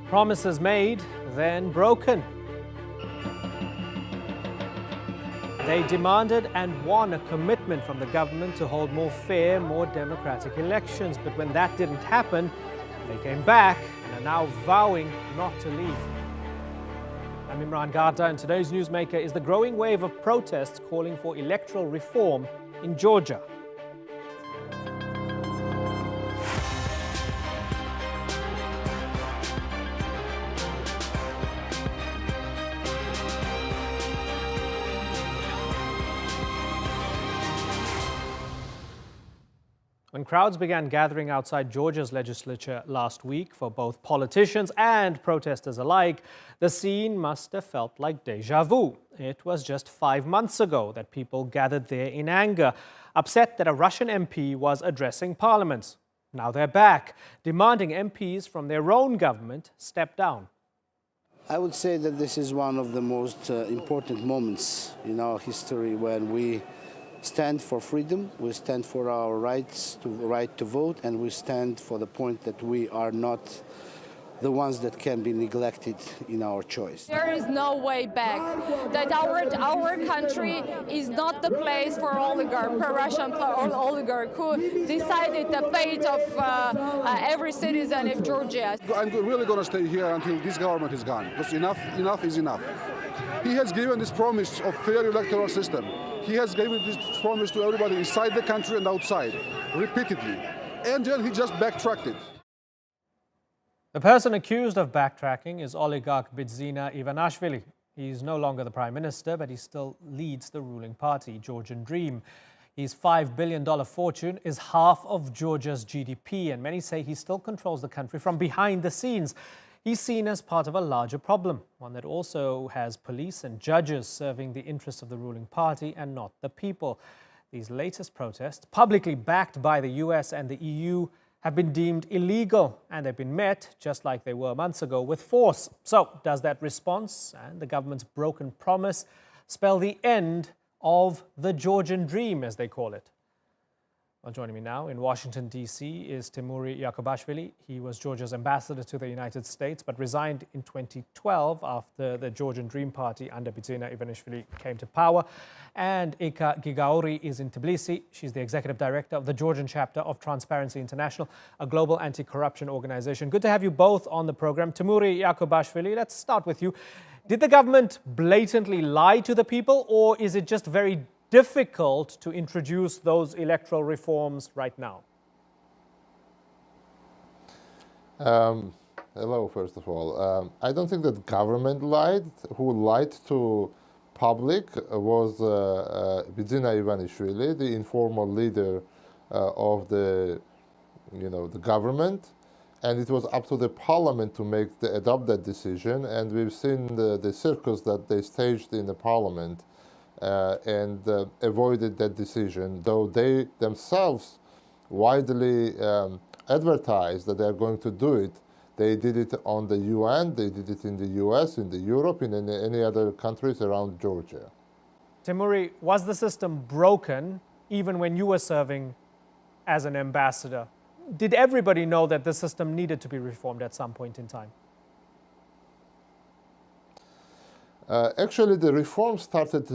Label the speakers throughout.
Speaker 1: Promises made, then broken. They demanded and won a commitment from the government to hold more fair, more democratic elections. But when that didn't happen, they came back and are now vowing not to leave. I'm Imran Gata, and today's Newsmaker is the growing wave of protests calling for electoral reform in Georgia. When crowds began gathering outside Georgia's legislature last week for both politicians and protesters alike, the scene must have felt like deja vu. It was just 5 months ago that people gathered there in anger, upset that a Russian MP was addressing parliament. Now they're back, demanding MPs from their own government step down.
Speaker 2: I would say that this is one of the most important moments in our history when we stand for freedom, we stand for our rights, right to vote, and we stand for the point that we are not the ones that can be neglected in our choice.
Speaker 3: There is no way back. That our country is not the place for oligarch, pro-Russian oligarch who decided the fate of every citizen of Georgia.
Speaker 4: I'm really going to stay here until this government is gone, because enough is enough. He has given this promise of fair electoral system. He has given this promise to everybody inside the country and outside, repeatedly. And then he just backtracked it.
Speaker 1: The person accused of backtracking is oligarch Bidzina Ivanishvili. He's no longer the prime minister, but he still leads the ruling party, Georgian Dream. His $5 billion fortune is half of Georgia's GDP, and many say he still controls the country from behind the scenes. He's seen as part of a larger problem, one that also has police and judges serving the interests of the ruling party and not the people. These latest protests, publicly backed by the US and the EU, have been deemed illegal, and they've been met, just like they were months ago, with force. So does that response and the government's broken promise spell the end of the Georgian dream, as they call it? Well, joining me now in Washington, D.C. is Temuri Yakubashvili. He was Georgia's ambassador to the United States, but resigned in 2012 after the Georgian Dream Party under Bidzina Ivanishvili came to power. And Eka Gigauri is in Tbilisi. She's the executive director of the Georgian chapter of Transparency International, a global anti-corruption organization. Good to have you both on the program. Temuri Yakubashvili, let's start with you. Did the government blatantly lie to the people, or is it just very difficult to introduce those electoral reforms right now?
Speaker 5: Hello, first of all. I don't think that government lied. Who lied to public was Bidzina Ivanishvili, the informal leader of the government, and it was up to the parliament to adopt that decision. And we've seen the circus that they staged in the parliament. And avoided that decision, though they themselves widely advertised that they are going to do it. They did it on the UN, they did it in the US, in Europe, in any other countries around Georgia.
Speaker 1: Temuri, was the system broken even when you were serving as an ambassador? Did everybody know that the system needed to be reformed at some point in time?
Speaker 5: Actually, the reform started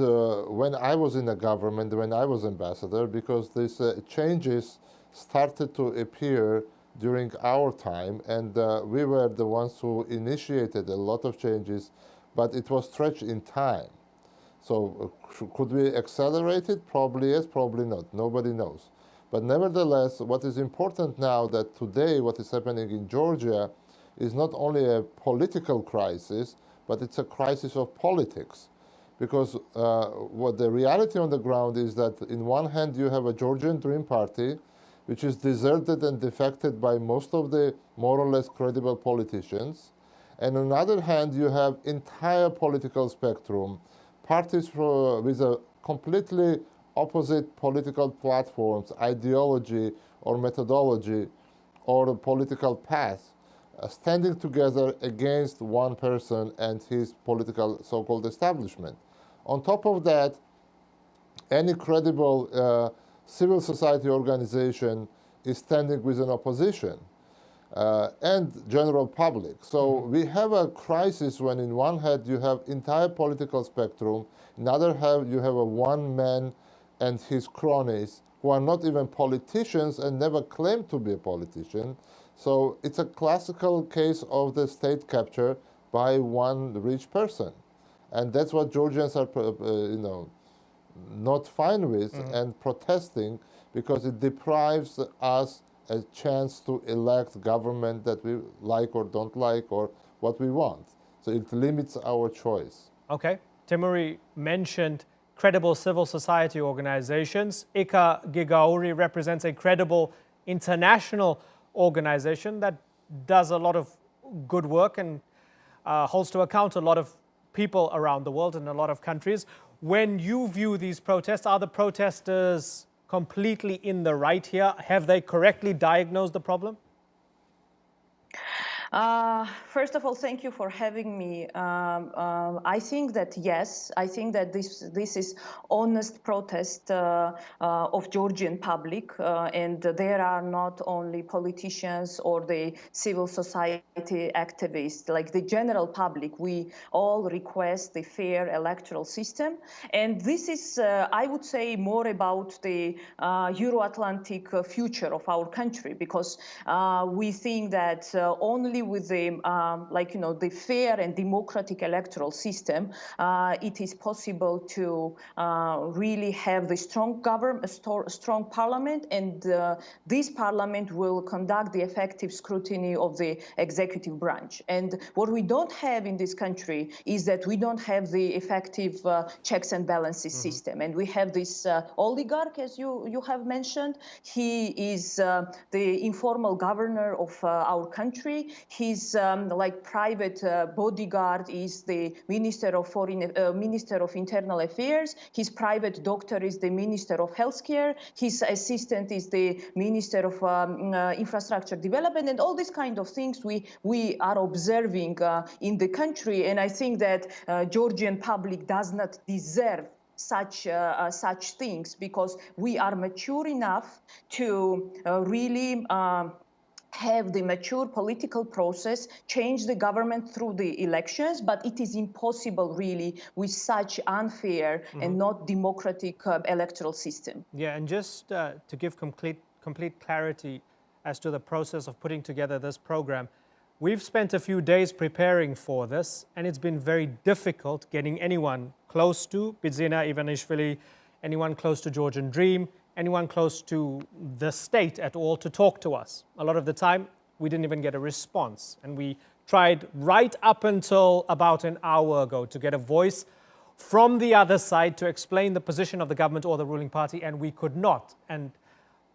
Speaker 5: when I was in the government, when I was ambassador, because these changes started to appear during our time, and we were the ones who initiated a lot of changes, but it was stretched in time. So could we accelerate it? Probably yes, probably not. Nobody knows. But nevertheless, what is important now that today what is happening in Georgia is not only a political crisis, but it's a crisis of politics, because what the reality on the ground is that in one hand you have a Georgian Dream Party, which is deserted and defected by most of the more or less credible politicians, and on the other hand you have entire political spectrum, parties with a completely opposite political platforms, ideology or methodology or political path, standing together against one person and his political so-called establishment. On top of that, any credible civil society organization is standing with an opposition. and general public. So we have a crisis when in one hand you have entire political spectrum, in other hand you have a one man and his cronies who are not even politicians and never claimed to be a politician. So it's a classical case of the state capture by one rich person. And that's what Georgians are, not fine with and protesting, because it deprives us a chance to elect government that we like or don't like or what we want. So it limits our choice.
Speaker 1: Okay. Timuri mentioned credible civil society organizations. Eka Gigauri represents a credible international organization that does a lot of good work and holds to account a lot of people around the world in a lot of countries. When you view these protests, are the protesters completely in the right here? Have they correctly diagnosed the problem?
Speaker 6: First of all, thank you for having me. I think that yes, I think that this is honest protest of Georgian public, and there are not only politicians or the civil society activists, like the general public. We all request the fair electoral system, and this is, I would say, more about the Euro-Atlantic future of our country, because we think that only with the the fair and democratic electoral system, it is possible to really have the strong government, strong parliament, and this parliament will conduct the effective scrutiny of the executive branch. And what we don't have in this country is that we don't have the effective checks and balances system, and we have this oligarch, as you have mentioned. He is the informal governor of our country. His like private bodyguard is the Minister of Internal Affairs. His private doctor is the Minister of Healthcare. His assistant is the Minister of Infrastructure Development, and all these kind of things we are observing in the country. And I think that Georgian public does not deserve such things, because we are mature enough to really have the mature political process, change the government through the elections, but it is impossible really with such unfair and not democratic electoral system.
Speaker 1: Yeah, and just to give complete clarity as to the process of putting together this program, we've spent a few days preparing for this, and it's been very difficult getting anyone close to Bidzina Ivanishvili, anyone close to Georgian Dream, anyone close to the state at all to talk to us. A lot of the time, we didn't even get a response. And we tried right up until about an hour ago to get a voice from the other side to explain the position of the government or the ruling party, and we could not. And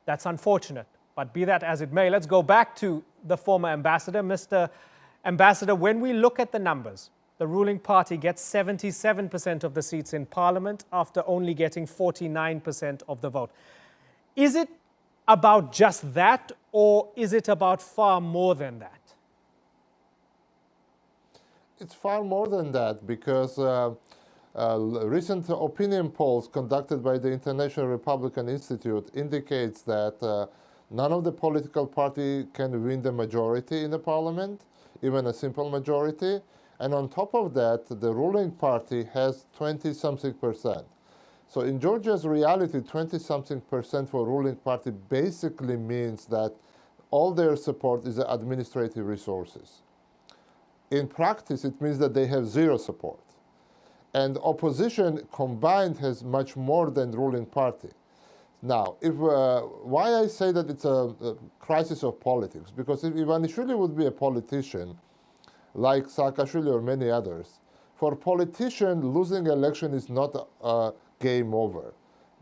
Speaker 1: that's unfortunate. But be that as it may, let's go back to the former ambassador. Mr. Ambassador, when we look at the numbers, the ruling party gets 77% of the seats in parliament after only getting 49% of the vote. Is it about just that, or is it about far more than that?
Speaker 5: It's far more than that, because recent opinion polls conducted by the International Republican Institute indicates that none of the political party can win the majority in the parliament, even a simple majority. And on top of that, the ruling party has 20-something%. So in Georgia's reality, 20-something% for ruling party basically means that all their support is administrative resources. In practice, it means that they have zero support. And opposition combined has much more than ruling party. Now, why I say that it's a crisis of politics? Because if Ivanishvili would be a politician, like Saakashvili or many others, for a politician, losing election is not a game over.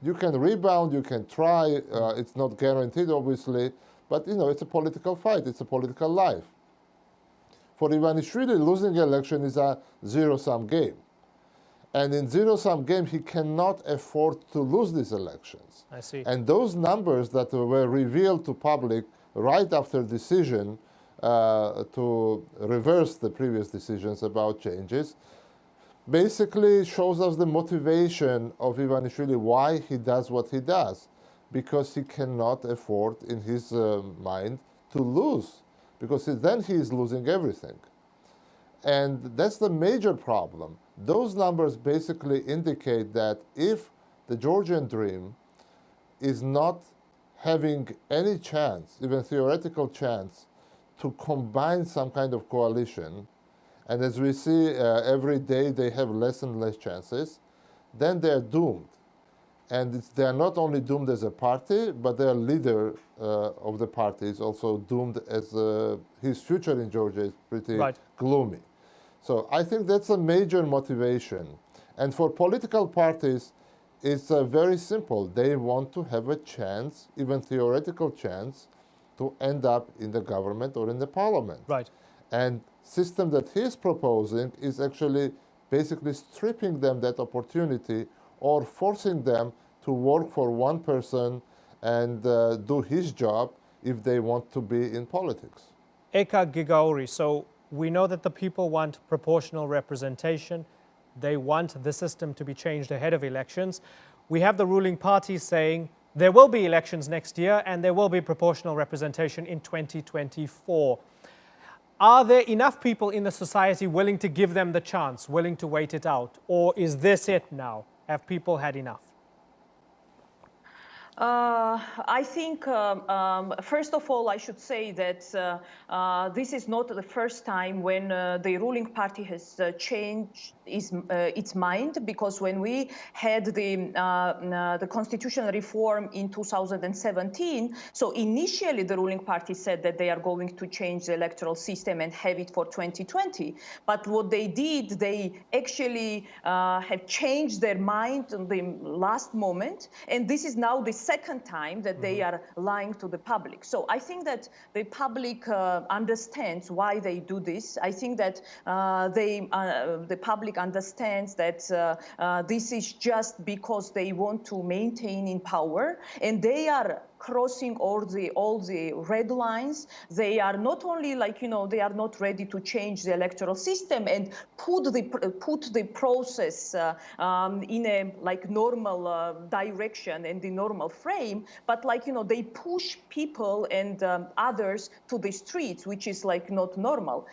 Speaker 5: You can rebound, you can try, it's not guaranteed, obviously, but it's a political fight, it's a political life. For Ivanishvili, losing election is a zero-sum game. And in zero-sum game, he cannot afford to lose these elections.
Speaker 1: I see.
Speaker 5: And those numbers that were revealed to public right after decision to reverse the previous decisions about changes, basically shows us the motivation of Ivanishvili, why he does what he does, because he cannot afford, in his mind, to lose. because then he is losing everything. And that's the major problem. Those numbers basically indicate that if the Georgian dream is not having any chance, even theoretical chance, to combine some kind of coalition, and as we see every day they have less and less chances, then they're doomed. And they are not only doomed as a party, but their leader of the party is also doomed, as his future in Georgia is pretty gloomy. So I think that's a major motivation. And for political parties, it's very simple. They want to have a chance, even theoretical chance, to end up in the government or in the parliament.
Speaker 1: Right.
Speaker 5: And system that he's proposing is actually basically stripping them that opportunity or forcing them to work for one person and do his job if they want to be in politics.
Speaker 1: Eka Gigauri, so we know that the people want proportional representation. They want the system to be changed ahead of elections. We have the ruling party saying there will be elections next year and there will be proportional representation in 2024. Are there enough people in the society willing to give them the chance, willing to wait it out? Or is this it now? Have people had enough?
Speaker 6: I think, first of all, I should say that this is not the first time when the ruling party has changed its mind, because when we had the constitutional reform in 2017, so initially the ruling party said that they are going to change the electoral system and have it for 2020. But what they did, they actually have changed their mind in the last moment, and this is now the second time that they are lying to the public. So I think that the public understands why they do this. I think that the public understands that this is just because they want to maintain in power, and they are crossing all the red lines. They are not only they are not ready to change the electoral system and put the process in a normal direction and the normal frame, but they push people and others to the streets, which is not normal.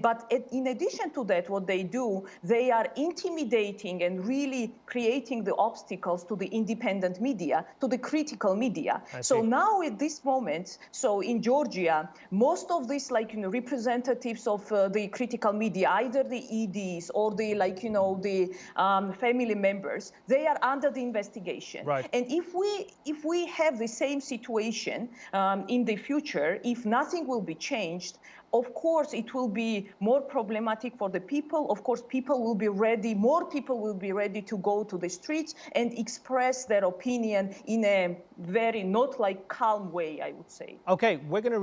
Speaker 6: But in addition to that, what they do, they are intimidating and really creating the obstacles to the independent media, to the critical media. So now at this moment, so in Georgia, most of these representatives of the critical media, either the EDs or the family members, they are under the investigation.
Speaker 1: Right.
Speaker 6: And if we have the same situation in the future, if nothing will be changed, of course, it will be more problematic for the people. Of course, people will be ready, more people will be ready to go to the streets and express their opinion in a very not calm way, I would say.
Speaker 1: Okay, we're going to